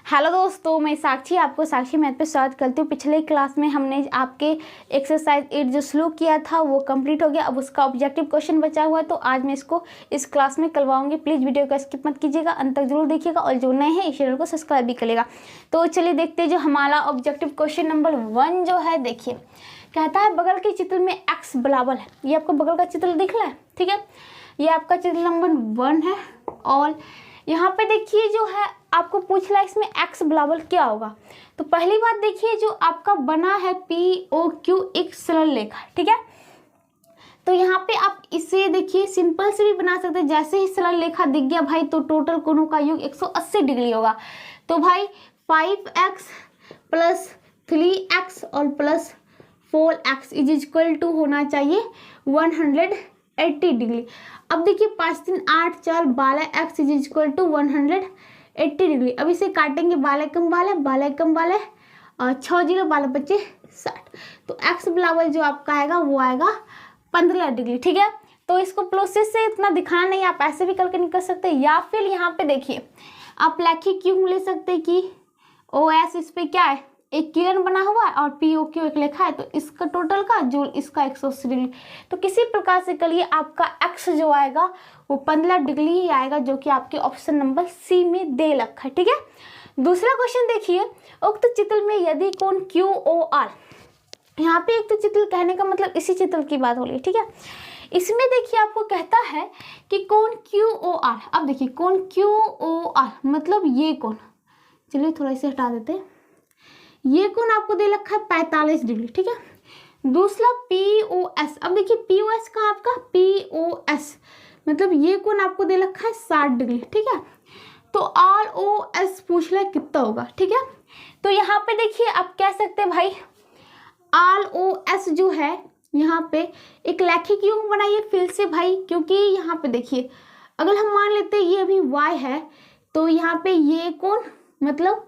Hello दोस्तों, मैं साक्षी आपको साक्षी मैथ पे स्वागत करती हूँ। पिछले क्लास में हमने आपके एक्सरसाइज 8 जो स्लो किया था वो कंप्लीट हो गया। अब उसका ऑब्जेक्टिव क्वेश्चन बचा हुआ है, तो आज मैं इसको इस क्लास में करवाऊंगी। प्लीज़ वीडियो को स्किप मत कीजिएगा, अंत तक जरूर देखिएगा और जो नए हैं इस चैनल को सब्सक्राइब भी करेगा। तो चलिए देखते हैं जो हमारा ऑब्जेक्टिव क्वेश्चन नंबर 1 जो है। देखिए, कहता है बगल के चित्र में एक्स बराबर है। ये आपको बगल का चित्र दिख रहा है, ठीक है। ये आपका चित्र नंबर 1 है और यहाँ पे देखिए जो है आपको पूछ रहा है इसमें x बराबर क्या होगा। तो पहली बात देखिए, जो आपका बना है POQ एक सरल रेखा, ठीक है। तो यहाँ पे आप इसे देखिए सिंपल से भी बना सकते हैं। जैसे ही सरल रेखा दिख गया भाई, तो टोटल कोणों का योग 180 डिग्री होगा। तो भाई 5x प्लस 3x और plus 4x is equal to होना चाहिए 180 डिग्री। अब देखिए 5 3 8 4 12x is equal to 180 degree. अब इसे काटेंगे, 12 कम 12 और 6 0 12 25 60। तो x बराबर जो आपका आएगा वो आएगा 15 डिग्री, ठीक है। तो इसको प्रोसेस से इतना दिखाना नहीं, आप ऐसे भी करके निकल सकते हैं। या फिर यहाँ पे देखिए आप लेखी क्यों ले सकते हैं कि OS इस पे क्या है, एक किरण बना हुआ है और POQ एक लेखा है, तो इसका टोटल का जो इसका 180 डिग्री। तो किसी प्रकार से करिए, आपका x जो आएगा वो 15 डिग्री ही आएगा, जो कि आपके ऑप्शन नंबर C में दे रखा है, ठीक है। दूसरा क्वेश्चन देखिए, उक्त चित्र में यदि कोण QOR, यहाँ पे एक तो चित्र कहने का मतलब इसी चित्र की बात हो रही है, ठीक है। इसमें देखिए आपको कहता है कि कोण QOR, अब देखिए कोण QOR मतलब ये कोण, चलिए थोड़ा इसे हटा देते हैं। ये कोण आपको दे रखा है 45 डिग्री, ठीक है। दूसरा POS, अब देखिए POS का आपका POS मतलब ये कोण आपको दे रखा है 60 डिग्री, ठीक है। तो ROS पूछ रहा है कितना होगा, ठीक है। तो यहाँ पे देखिए आप कह सकते हैं भाई ROS जो है यहाँ पे एक लेखिक योग बनाइए फिर से भाई, क्योंकि यहाँ पे देखिए अगर हम मान लेते हैं ये अभी Y है, तो यहाँ पे ये कोण मतलब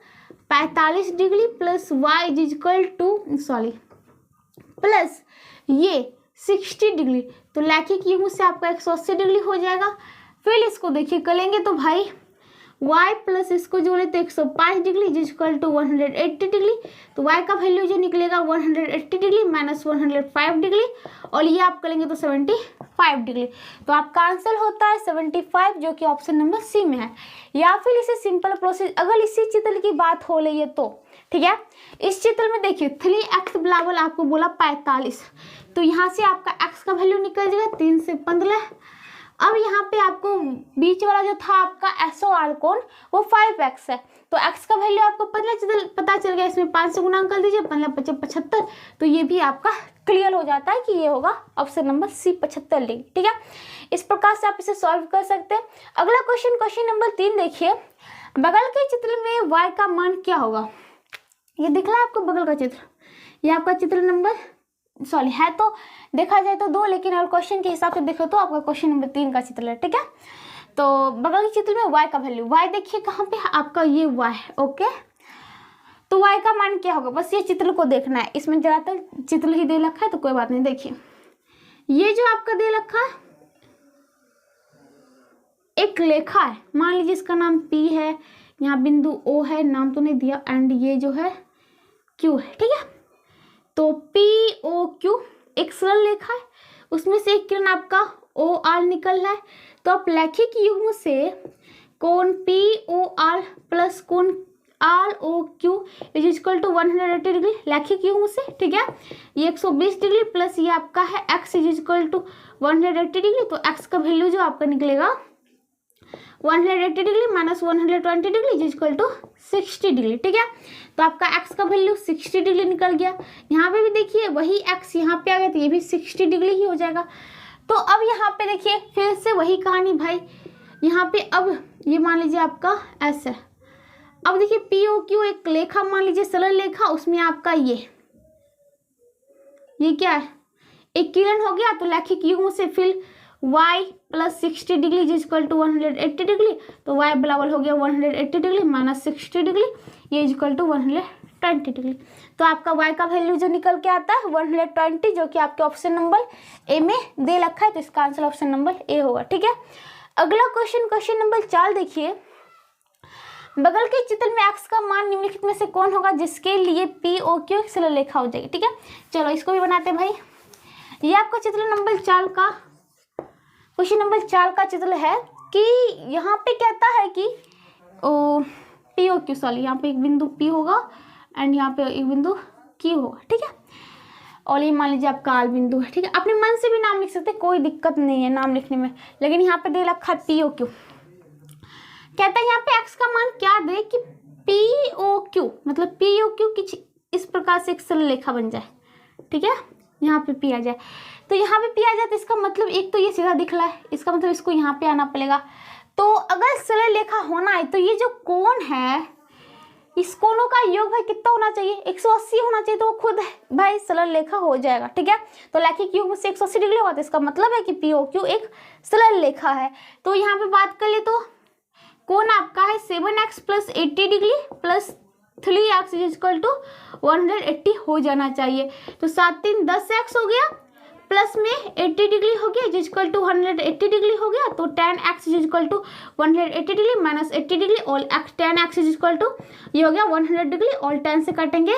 45 degree plus y is equal two plus ये 60 डिग्री, तो लेखिक योग से आपका 180 डिग्री हो जाएगा। फिर इसको देखिए करेंगे तो भाई y प्लस इसको जोड़े तो 105 degree is equal to 180 degree. तो y का वैल्यू जो निकलेगा 180 डिग्री माइनस 105 डिग्री, और ये आप करेंगे तो 75 डिग्री। तो आपका आंसर होता है 75, जो कि ऑप्शन नंबर C में है। या फिर इसे सिंपल प्रोसेस, अगर इसी चित्र की बात हो रही है तो ठीक है। इस चित्र में देखिए 3x बराबर आपको बोला 45, तो यहाँ से आपका x का वैल्यू निकल जाएगा 3 से 15। अब यहाँ पे आपको बीच वाला जो था आपका SOR कोण वो 5x है, तो x का वैल्यू आपको पता चल गया। इसमें 5 से गुणा कर दीजिए, 15 25 75, तो ये भी आपका क्लियर हो जाता है कि ये होगा ऑप्शन नंबर C 75 डिग्री, ठीक है। इस प्रकार से आप इसे सॉल्व कर सकते हैं। अगला क्वेश्चन नंबर 3 देखिए, बगल के चित्र में y का मान क्या होगा। ये दिख रहा है आपको बगल का चित्र, ये आपका चित्र नंबर है तो देखा जाए तो 2, लेकिन अगर क्वेश्चन के हिसाब से देखो तो आपका क्वेश्चन नंबर 3 का चित्र है, ठीक है। तो बगल के चित्र में y का वैल्यू, y देखिए कहाँ पे आपका ये y है, ओके। तो y का मान क्या होगा, बस ये चित्र को देखना है। इसमें ज़्यादातर चित्र ही दे रखा है तो कोई बात नहीं। देखिए ये जो आपका दे रखा है एक लेखा है, मान लीजिए इसका नाम P है, यहाँ बिंदु O है, नाम तो नहीं दिया, एंड ये जो है Q है, ठीक है। तो POQ एक सरल रेखा है, उसमें से एक किरण आपका OR निकल रहा है। तो आप लेखिक युग्म से कोण POR प्लस कोण ROQ is equal to 180 degree लेखिक युग्म से, ठीक है। ये 120 डिग्री प्लस ये आपका है x is equal to 180 degree, तो x का वैल्यू जो आपका निकलेगा 180 degree minus 120 degree is equal to 60 degree, ठीक है। तो आपका x का वैल्यू 60 डिग्री निकल गया। यहाँ पे भी देखिए वही x यहाँ पे आ गया, तो ये भी 60 डिग्री ही हो जाएगा। तो अब यहाँ पे देखिए फिर से वही कहानी भाई, यहाँ पे अब ये मान लीजिए आपका S है। अब देखिए POQ एक लेखा मान लीजिए सरल रेखा, उसमें आपका ये क्या है, एक किरण हो गया। तो लेखिक युग्म से फिर y plus 60 degree is equal to 180 degree, तो y बराबर हो गया 180 डिग्री माइनस 60 डिग्री, ये इज इक्वल टू 120 डिग्री। तो आपका y का वैल्यू जो निकल के आता है 120, जो कि आपके ऑप्शन नंबर A में दे रखा है। तो इसका आंसर ऑप्शन नंबर A होगा, ठीक है। अगला क्वेश्चन नंबर 4 देखिए, बगल के चित्र में x का मान निम्नलिखित में से कौन होगा जिसके लिए पी ओ क्यू एक सरल रेखा हो जाएगी। ठीक है, चलो इसको भी बनाते हैं भाई। ये आपका चित्र नंबर 4 का क्वेश्चन नंबर 4 का चित्र है कि यहाँ पे कहता है कि पी ओ क्यू, सॉरी यहाँ पे एक बिंदु P होगा एंड यहाँ पे एक बिंदु Q होगा। ठीक है, और ये मान लीजिए आपका आल बिंदु है। ठीक है, अपने मन से भी नाम लिख सकते, कोई दिक्कत नहीं है नाम लिखने में, लेकिन यहाँ पे दे रखा है पी ओ क्यू। कहता है यहाँ पे x का मान क्या दे कि पी ओ क्यू, मतलब पी ओ क्यू की इस प्रकार से एक सरल रेखा बन जाए। ठीक है, यहाँ पे पी आ जाए, तो यहाँ पे पी आ जाए तो इसका मतलब एक तो ये सीधा दिख रहा है, इसका मतलब इसको यहाँ पे आना पड़ेगा। तो अगर सरल रेखा होना है तो ये जो कोण है, इस कोणों का योग भाई कितना होना चाहिए, 180 होना चाहिए, तो वो खुद भाई सरल रेखा हो जाएगा। ठीक है, तो लैखिक योग से 180 डिग्री होगा, तो इसका मतलब है कि पी ओ क्यू एक सरल रेखा है। तो यहाँ पे बात कर ले तो कोण आपका है 7x plus 80 degree plus 3x is equal to 180 हो जाना चाहिए। तो 7 3 10x हो गया, प्लस में 80 डिग्री हो गया इज इक्वल टू 180 डिग्री हो गया। तो tan x is equal to 180 degree minus 80 degree और tan x is equal to ये हो गया 100 डिग्री, और tan से काटेंगे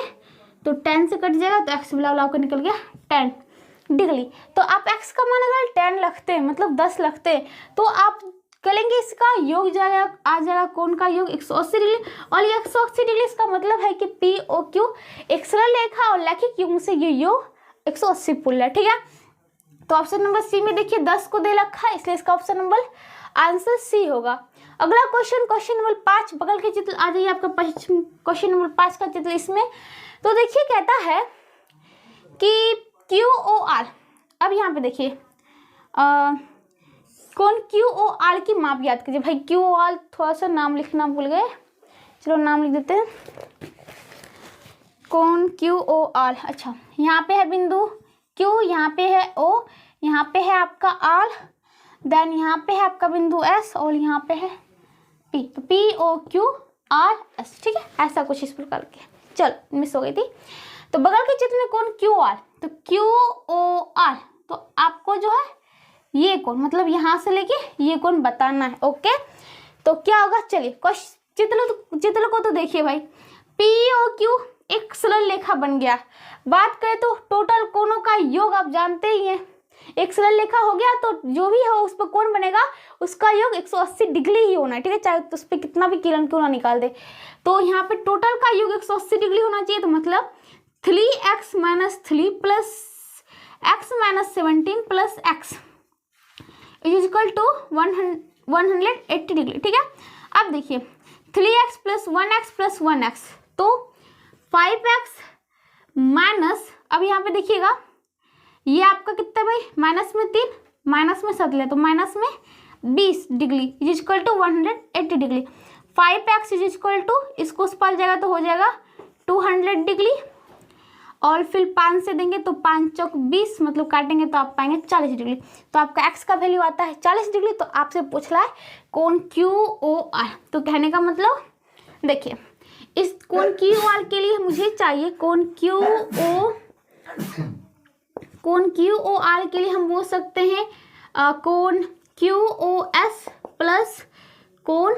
तो tan से कट जाएगा, तो x बिला कर निकल गया tan डिग्री। तो आप x का मान अगर 10 रखते हैं, मतलब 10 रखते हैं, तो आप करेंगे इसका योग जाएगा, आ जाएगा कोण का योग 180 डिग्री, और ये 180 डिग्री इसका मतलब है कि पी ओ क्यू एक सरल रेखा और लैखिक योग से ये योग 180 पुल है। ठीक है, तो ऑप्शन नंबर सी में देखिए 10 को दे रखा है, इसलिए इसका ऑप्शन नंबर आंसर सी होगा। अगला क्वेश्चन, क्वेश्चन नंबर 5, बगल के चित्र आ जाइए आपका क्वेश्चन नंबर 5 का चित्र इसमें। तो देखिए कहता है कि क्यू ओ आर, अब यहाँ पे देखिए कौन क्यू ओ आर की माप याद कीजिए भाई। क्यू ओ आर थोड़ा सा नाम लिखना भूल गए, चलो नाम लिख देते हैं। कौन क्यू ओ आर, अच्छा यहाँ पे है बिंदु Q, यहाँ पे है O, यहाँ पे है आपका R, देन यहाँ पे है आपका बिंदु S और यहाँ पे है P। तो P O Q R S। ठीक है, ऐसा कुछ इस प्रकार के, चलो मिस हो गई थी। तो बगल के चित्र में कौन Q R, तो Q O R, तो आपको जो है ये कोण, मतलब यहाँ से लेके ये कोण बताना है। ओके, तो क्या होगा, चलिए चित्र को तो देखिए भाई, पी ओ क्यू एक सरल रेखा बन गया। बात करें तो टोटल कोणों का योग आप जानते ही हैं, एक सरल रेखा हो गया तो जो भी हो उस पर कोण बनेगा उसका योग 180 डिग्री ही होना है। ठीक है, चाहे तो उस पर कितना भी किरण क्यों ना निकाल दे, तो यहाँ पे टोटल का योग 180 डिग्री होना चाहिए। तो मतलब 3x minus 3 plus x minus 17 plus x is equal to 180 degree. ठीक है, अब देखिए 3x plus 1x plus 1x, तो 5x माइनस, अब यहाँ पे देखिएगा ये आपका कितना भाई, माइनस में 3 माइनस में 17, तो माइनस में 20 degree is equal to 180 degree. 5x is equal to, इसको उस पार जाएगा तो हो जाएगा 200 डिग्री, और फिर 5 से देंगे तो 5 चौक 20, मतलब काटेंगे तो आप पाएंगे 40 डिग्री। तो आपका x का वैल्यू आता है 40 डिग्री। तो आपसे पूछ रहा है कौन क्यू ओ आर, तो कहने का मतलब देखिए इस कौन क्यू आर के लिए मुझे चाहिए कौन क्यू ओ आर के लिए हम बोल सकते हैं कौन क्यू ओ एस प्लस कौन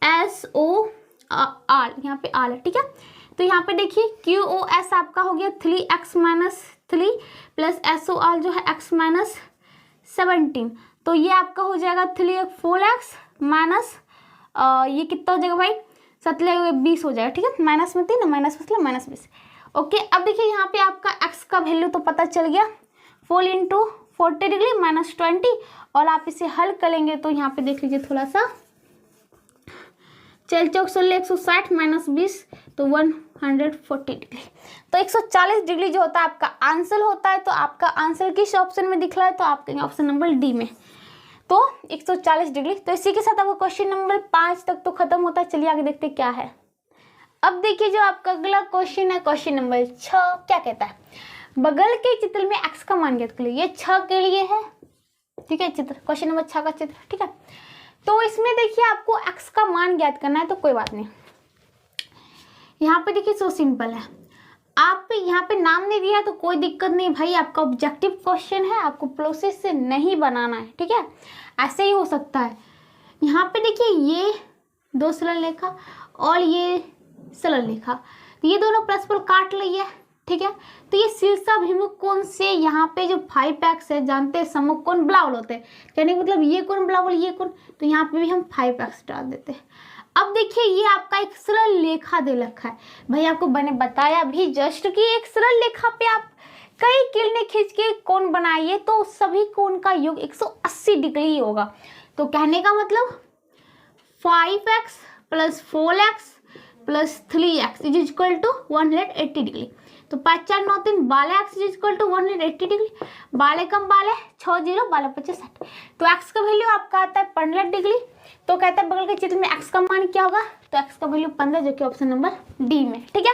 एस ओ आर, यहाँ पे आर है। ठीक है, तो यहाँ पे देखिए क्यू ओ एस आपका हो गया 3x minus 3 plus S O R जो है x माइनस 17, तो ये आपका हो जाएगा 4x माइनस ये कितना हो जाएगा भाई 20 हो जाएगा। ठीक है, माइनस में 3 माइनस में माइनस 20। ओके, अब देखिए यहाँ पे आपका x का वैल्यू तो पता चल गया, 4 इंटू 40 डिग्री माइनस 20, और आप इसे हल करेंगे तो यहाँ पे देख लीजिए थोड़ा सा, 4 चौक 16 160 माइनस 20 तो 140 डिग्री। तो 140 डिग्री जो होता है आपका आंसर होता है। तो आपका आंसर किस ऑप्शन में दिख रहा है, तो आप कहेंगे ऑप्शन नंबर डी में, तो 140 डिग्री। तो इसी के साथ आपका क्वेश्चन नंबर 5 तक तो खत्म होता है। चलिए आगे देखते क्या है। अब देखिए जो आपका अगला क्वेश्चन है, क्वेश्चन नंबर 6, क्या कहता है, बगल के चित्र में x का मान ज्ञात करिए। ये 6 के लिए है। ठीक है, चित्र क्वेश्चन नंबर 6 का चित्र। ठीक है, तो इसमें देखिए आपको x का मान ज्ञात करना है, तो कोई बात नहीं, यहाँ पे देखिए सो सिंपल है। आप यहाँ पे नाम नहीं दिया है तो कोई दिक्कत नहीं भाई, आपका ऑब्जेक्टिव क्वेश्चन है, आपको प्रोसेस से नहीं बनाना है। ठीक है, ऐसे ही हो सकता है। यहाँ पे देखिए ये दो सरल रेखा और ये सरल रेखा, तो ये दोनों परस्पर काट रही है, ठीक है। तो ये शीर्षाभिमुख कोण से यहाँ पे जो 5x है, जानते हैं सम्मुख कोण बराबर होते हैं, कहने का मतलब ये कोण बराबर ये कोण, तो यहाँ पे भी हम 5x डाल देते हैं। अब देखिए ये आपका एक सरल रेखा दे रखा है, भाई आपको मैंने बताया भी जस्ट कि एक सरल रेखा पे आप कई किरणें खींच के कोण बनाइए तो सभी कोण का योग 180 डिग्री होगा। तो कहने का मतलब 5x plus 4x plus 3x is equal to 180 degree. तो 5 4 9 3 12x is equal to 180 degree, 12 कम 12 6 0 12 25 60। तो x का वैल्यू आपका आता है 15 डिग्री। तो कहता है बगल के चित्र में x का मान क्या होगा, तो x का वैल्यू 15, जो कि ऑप्शन नंबर डी में, ठीक है।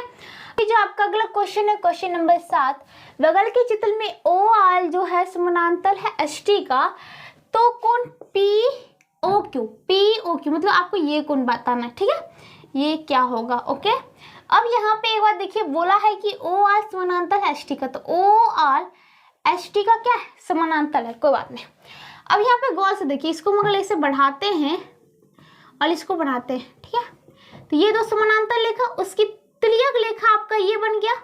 जो आपका अगला क्वेश्चन है क्वेश्चन नंबर 7, बगल के चित्र में OR जो है समानांतर है ST का, तो कोण POQ मतलब आपको ये कोण बताना है, ठीक है, ये क्या होगा, ओके। अब यहाँ पे एक बात देखिए, बोला है कि OR समानांतर है ST का, तो OR ST का क्या है, समानांतर है, कोई बात नहीं। अब यहाँ पे गौर से देखिए, इसको मगर ऐसे बढ़ाते हैं और इसको बढ़ाते हैं, ठीक है। तो ये दो समानांतर रेखा, उसकी तिर्यक रेखा आपका ये बन गया,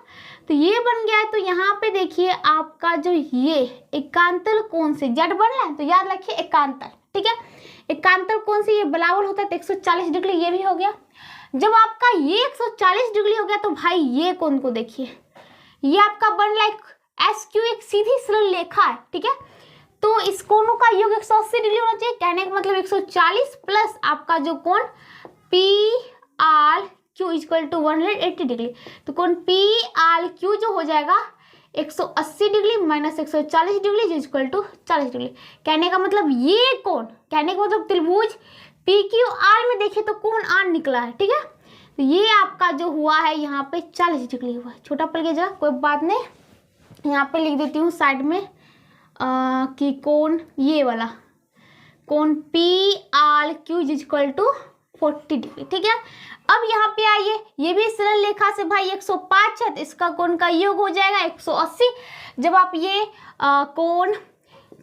तो ये बन गया है। तो यहाँ पे देखिए आपका जो ये एकांतर कोण से Z बन रहा है, तो याद रखिए एकांतर, ठीक है, एकांतर कोण से ये बराबर होता है, तो 140 डिग्री ये भी हो गया। जब आपका ये 140 डिग्री हो गया तो भाई ये कोण को देखिए, ये आपका बन रहा है SQ, एक सीधी सरल रेखा है, ठीक है। तो इस कोणों का योग 180 डिग्री होना चाहिए, कहने का मतलब 140 प्लस आपका जो कोण PRQ इक्वल टू 180 डिग्री। तो कोण PRQ जो हो जाएगा 180 degree minus 140 degree equal to 40 degree. कहने का मतलब ये कोण, कहने का मतलब त्रिभुज PQR में देखिए तो कोण R निकला है, ठीक है। तो ये आपका जो हुआ है यहाँ पे 40 डिग्री हुआ है, छोटा पड़ गया जरा, कोई बात नहीं, यहाँ पे लिख देती हूँ साइड में कि कोण ये वाला कोण PRQ इक्वल टू 40 डिग्री, ठीक है। अब यहाँ पे आइए, ये भी सरल रेखा से भाई 105 है, तो इसका कोण का योग हो जाएगा 180। जब आप ये कोण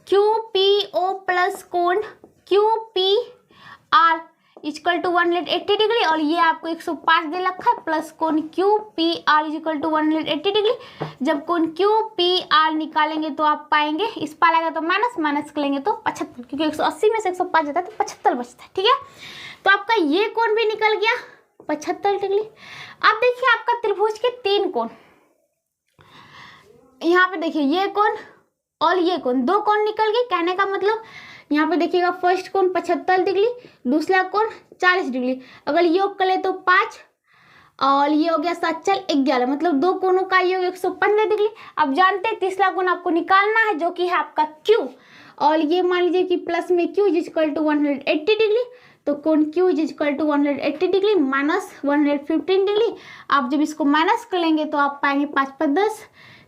QPO प्लस कोण QPR इक्वल टू 180 डिग्री, और ये आपको 105 दे रखा है, प्लस कोण QPR इक्वल टू 180 डिग्री। जब कोण QPR निकालेंगे तो आप पाएंगे, इस पार आएगा तो माइनस करेंगे तो 75, क्योंकि 180 में से 105 जाता है तो 75 बचता है, ठीक है। तो आपका ये कोण भी निकल गया 75 डिग्री। अब देखिए आपका त्रिभुज के 3 कोण, यहाँ पे देखिए ये कोण और ये कोण, 2 कोण निकल गए। कहने का मतलब यहाँ पे देखिएगा फर्स्ट कोण 75 डिग्री, दूसरा कोण 40 डिग्री, अगर योग करें तो 5 और ये हो गया 7 4 11, मतलब 2 कोणों का योग 115 डिग्री। अब जानते हैं तीसरा कोण आपको निकालना है, जो कि है आपका Q, और ये मान लीजिए कि प्लस में Q इक्वल टू 180 डिग्री, तो कोण Q equal to 180 degree minus 115 degree. आप जब इसको माइनस कर लेंगे तो आप पाएंगे 5 5 10,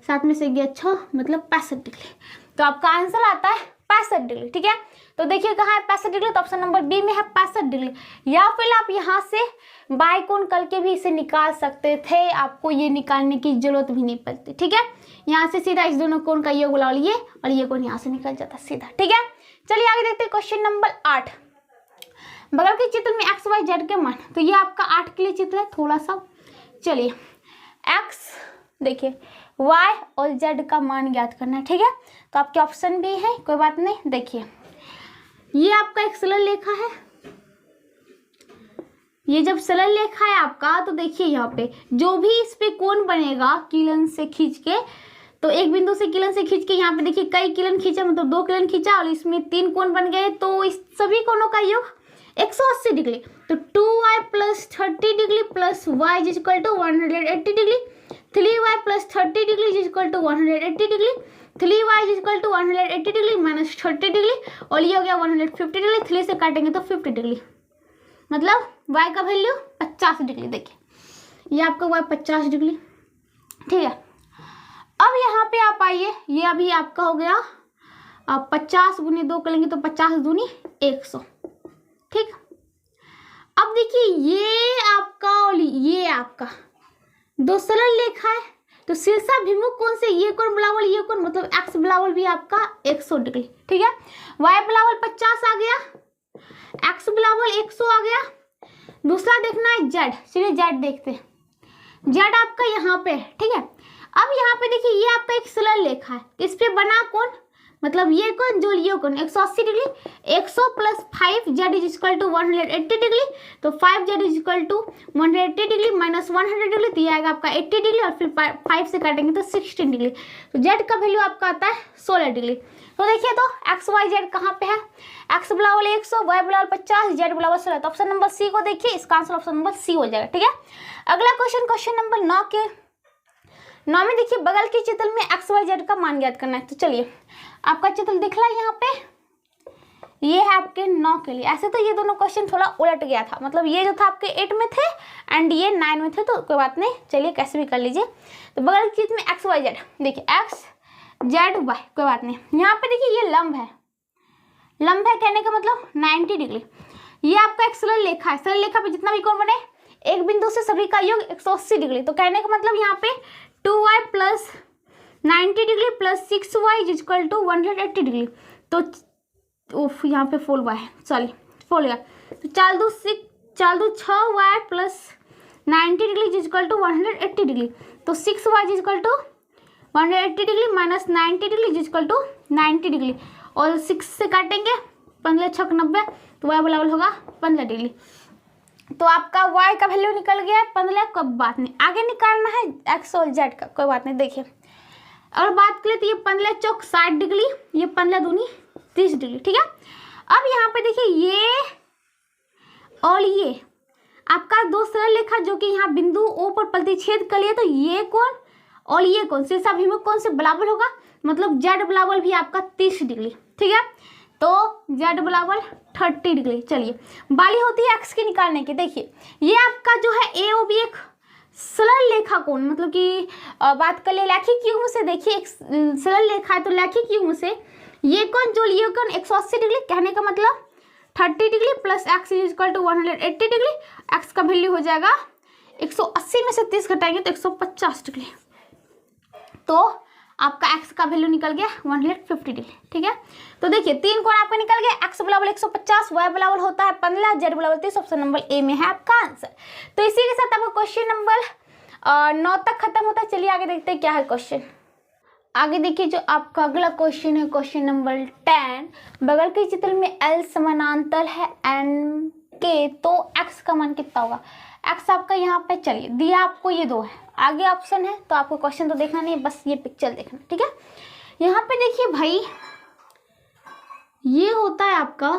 7 में से गया 6, मतलब 65 डिग्री। तो आपका आंसर आता है 65 डिग्री, ठीक है। तो देखिए कहाँ है 65 डिग्री, तो ऑप्शन नंबर डी में है 65 डिग्री। या फिर आप यहाँ से बाई कोण करके भी इसे निकाल सकते थे, आपको ये निकालने की जरूरत भी नहीं पड़ती, ठीक है। यहाँ से सीधा इस दोनों कोण का योग बुला लिए और ये कोण यहाँ से निकल जाता सीधा, ठीक है। चलिए आगे देखते हैं क्वेश्चन नंबर 8, बगल के चित्र में एक्स वाई जेड के मान। तो ये आपका 8 के लिए चित्र है, थोड़ा सा चलिए एक्स देखिए, y और z का मान ज्ञात करना है, ठीक है। तो आपके ऑप्शन भी है, कोई बात नहीं। देखिए ये आपका एक सरल रेखा है, ये जब सरल रेखा है आपका, तो देखिए यहाँ पे जो भी इस पे कोण बनेगा किरण से खींच के, तो एक बिंदु से किरण से खींच के यहाँ पे देखिए कई किरण खींचा, मतलब 2 किरण खींचा और इसमें 3 कोण बन गए, तो इस सभी कोणों का योग 180 डिग्री। तो 2y plus 30 degree plus y is equal to 180 degree, 3y plus 30 degree is equal to 180 degree, 3y is equal to 180 degree minus 30 degree, और ये हो गया 150 डिग्री। 3 से काटेंगे तो 50 डिग्री, मतलब y का वैल्यू 50 डिग्री। देखिए ये आपका y 50 डिग्री, ठीक है। अब यहाँ पे आप आइए, ये अभी आपका हो गया 50 गुनी 2 करेंगे तो 50 दूनी 100, ठीक। अब देखिए ये आपका और ये आपका 2 सरल रेखा है, तो शीर्षाभिमुख कोण से ये कोण बराबर ये कोण, मतलब x बराबर भी आपका 100 डिग्री, ठीक है। y बराबर 50 आ गया, x बराबर 100 आ गया, दूसरा देखना है जेड, चलिए जेड देखते हैं। जेड आपका यहाँ पे है, ठीक है। अब यहाँ पे देखिए ये आपका एक सरल रेखा है, इस पे बना कौन, मतलब ये कौन जो ये कौन 180 degree, 100 plus 5 Z is equal to 180 degree, तो 5 Z is equal to 180 degree minus 100 degree, तो ये आएगा आपका 80 डिग्री और फिर 5 से काटेंगे तो 16 डिग्री, तो जेड का वैल्यू आपका आता है 16 डिग्री। तो देखिए तो एक्स वाई जेड कहाँ पे है, एक्स बराबर 100, वाई बराबर 50, जेड बराबर 16, तो ऑप्शन नंबर सी को देखिए, इसका आंसर ऑप्शन नंबर सी हो जाएगा, ठीक है। अगला क्वेश्चन, क्वेश्चन नंबर 9 के 9 में देखिए बगल के चित्र में एक्स वाई जेड का मान ज्ञात करना है। तो चलिए आपका चित्र दिख रहा है यहाँ पे, ये है आपके 9 के लिए। ऐसे तो ये दोनों क्वेश्चन थोड़ा उलट गया था, मतलब ये जो था आपके 8 में थे एंड ये 9 में थे, तो कोई बात नहीं, चलिए कैसे भी कर लीजिए। तो बगल के चित्र में एक्स वाई जेड, देखिए एक्स जेड वाई, कोई बात नहीं। यहाँ पे देखिए ये लंब है, लंब है कहने का मतलब 90 डिग्री। ये आपका एक सरल रेखा है, सरल रेखा पे जितना भी कोण बने एक बिंदु से सभी का योग 180 डिग्री, तो कहने का मतलब यहाँ पे 2y plus 90 degree plus 6y is equal to 180 degree, तो उफ यहाँ पे फोल वाई है, सॉरी फोल गया, तो 4 2 6y plus 90 degree is equal to 180 degree, तो 6y is equal to 180 degree minus 90 degree is equal to 90 degree, और 6 से काटेंगे 15 6 90, तो y बराबर होगा 15 डिग्री। तो आपका y का वैल्यू निकल गया है 15, कोई बात नहीं, आगे निकालना है x और z का, कोई बात नहीं। देखिए अगर बात करें तो ये 15 चौक 60 डिग्री, ये 15 दूनी 30 डिग्री, ठीक है। अब यहाँ पे देखिए ये और ये आपका दो सरल रेखा जो कि यहाँ बिंदु O पर प्रतिच्छेद कर लिया, तो ये कौन और ये कौन शीर्षाभिमुख कौन से बराबर होगा, मतलब z बराबर भी आपका 30 डिग्री, ठीक है। तो z बराबर 30 डिग्री। चलिए बारी होती है x की निकालने की। देखिए ये आपका जो है ए ओ बी एक सरल रेखा कोण, मतलब कि बात कर ले रैखिक युग्म से, देखिए एक सरल रेखा है तो रैखिक युग्म से ये कौन जो लिए कौन 180 डिग्री, कहने का मतलब 30 degree plus x is equal to 180 degree, x का वैल्यू हो जाएगा 180 में से 30 घटाएंगे तो 150 डिग्री, तो आपका x का वैल्यू निकल गया 150 डिग्री, ठीक है। तो देखिए 3 कोण आपका निकल गया, x बराबर 150, y बराबर होता है 15, z बराबर 30, ऑप्शन नंबर ए में है आपका आंसर। तो इसी के साथ आपका क्वेश्चन नंबर 9 तक खत्म होता है। चलिए आगे देखते हैं क्या है क्वेश्चन। आगे देखिए जो आपका अगला क्वेश्चन है क्वेश्चन नंबर 10, बगल के चित्र में L समानांतर है N के, तो x का मान कितना होगा। x आपका यहाँ पे चलिए दिया आपको ये 2 है, आगे ऑप्शन है, तो आपको क्वेश्चन तो देखना नहीं है, बस ये पिक्चर देखना, ठीक है। यहाँ पे देखिए भाई ये होता है आपका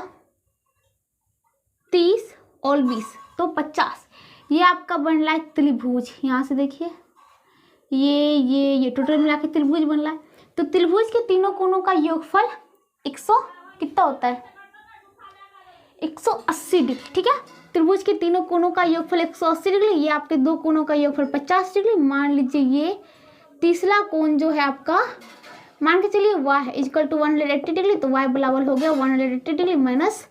30 और 20 तो 50, ये आपका बन रहा है त्रिभुज। यहाँ से देखिए ये टोटल मिला के त्रिभुज बन रहा है, तो त्रिभुज के तीनों कोणों का योगफल 100 कितना होता है 180 डिग्री, ठीक है। त्रिभुज के तीनों कोणों का योगफल 180 डिग्री, ये आपके दो कोणों का योगफल 50 डिग्री। मान लीजिए ये तीसरा कोण जो है आपका, मान के चलिए y है इक्वल टू 180 डिग्री, तो y बराबर हो गया 180 degree minus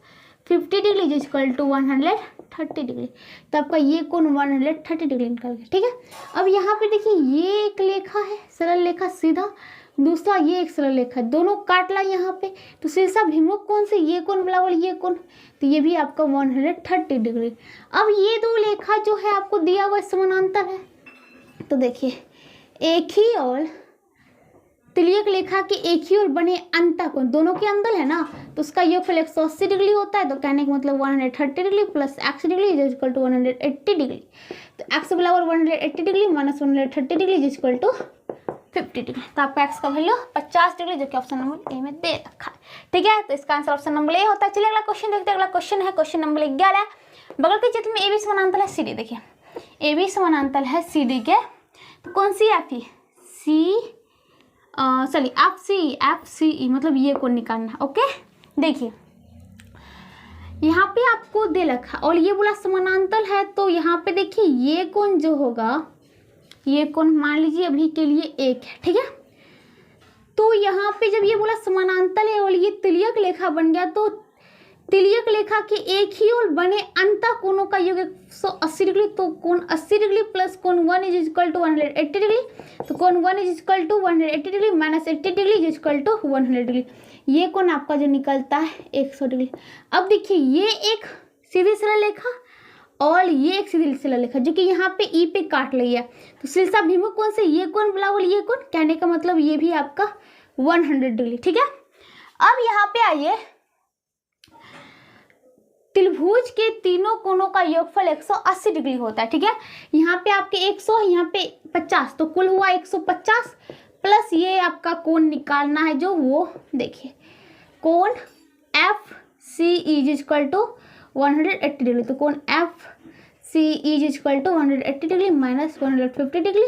50 degree equal to 130 degree, तो आपका ये कोण 130 डिग्री निकल गया, ठीक है। अब यहाँ पे देखिए ये एक रेखा है सरल रेखा सीधा, दूसरा ये एक सरल रेखा, दोनों काट ला यहाँ पे, तो शीर्षाभिमुख कौन से, ये कोण बराबर ये कोण, तो ये भी आपका 130 डिग्री। अब ये दो रेखा जो है आपको दिया हुआ समानांतर है, तो देखिए एक ही और तिर्यक रेखा के एक ही ओर बने अंतःकोण, दोनों के अंदर है ना, तो उसका योगफल 180 डिग्री होता है, तो कहने का मतलब 130 degree plus x degree is equal to 180 degree, तो x बराबर 180 degree minus 130 degree is equal to 50 degree, तो आपका x का वैल्यू 50 डिग्री जो कि ऑप्शन नंबर ए में दे रखा है, ठीक है। तो इसका आंसर ऑप्शन नंबर ए होता है। चलिए अगला क्वेश्चन देखते हैं। अगला क्वेश्चन है क्वेश्चन नंबर 11, बगल के चित्र में ए बी समानांतर है सी डी। देखिए ए बी समानांतर है सी डी के, तो कौन सी एफ ई सी चलिए एफ सी ई, मतलब ये कोण निकालना है, ओके। देखिए यहाँ पे आपको दे रखा और ये बोला समानांतर है, तो यहाँ पे देखिए ये कोण जो होगा, ये कोण मान लीजिए अभी के लिए 1 है, ठीक है। तो यहाँ पे जब ये बोला समानांतर है और ये तिर्यक रेखा बन गया, तो तिर्यक रेखा के एक ही ओर बने अंतःकोणों का योग 180 डिग्री, तो कोण 80 डिग्री प्लस कोण 1 इज इक्वल टू 180 डिग्री, तो कोण 1 is equal to 180 degree minus 80 degree is equal to 100 degree, ये कोण आपका जो निकलता है 100 डिग्री। अब देखिए ये एक सीधी सरल रेखा और ये एक सीधी सिला लिखा जो कि यहाँ पे ई पे काट रही है। तो सिलसा भिमुख कौन से, ये कौन, बिलावल ये कौन, कहने का मतलब ये भी आपका 100 डिग्री। ठीक है, अब यहाँ पे आइए, त्रिभुज के तीनों कोणों का योगफल 180 डिग्री होता है। ठीक है, यहाँ पे आपके 100, यहाँ पे 50, तो कुल हुआ 150 प्लस ये आपका कोण निकालना है जो, वो देखिए कोण F C is equal to 180 degree. तो कोण F C is equal to 180 degree minus 150 degree,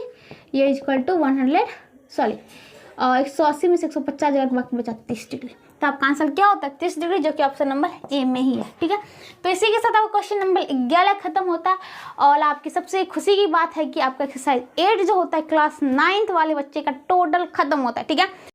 ये इक्वल टू 180 में से 150 जगह बाकी बचा 30 डिग्री। तो आपका आंसर क्या होता है, 30 डिग्री, जो कि ऑप्शन नंबर ए में ही है। ठीक है, तो इसी के साथ आपका क्वेश्चन नंबर 11 खत्म होता है। और आपकी सबसे खुशी की बात है कि आपका एक्सरसाइज 8 जो होता है क्लास 9th वाले बच्चे का टोटल खत्म होता है। ठीक है।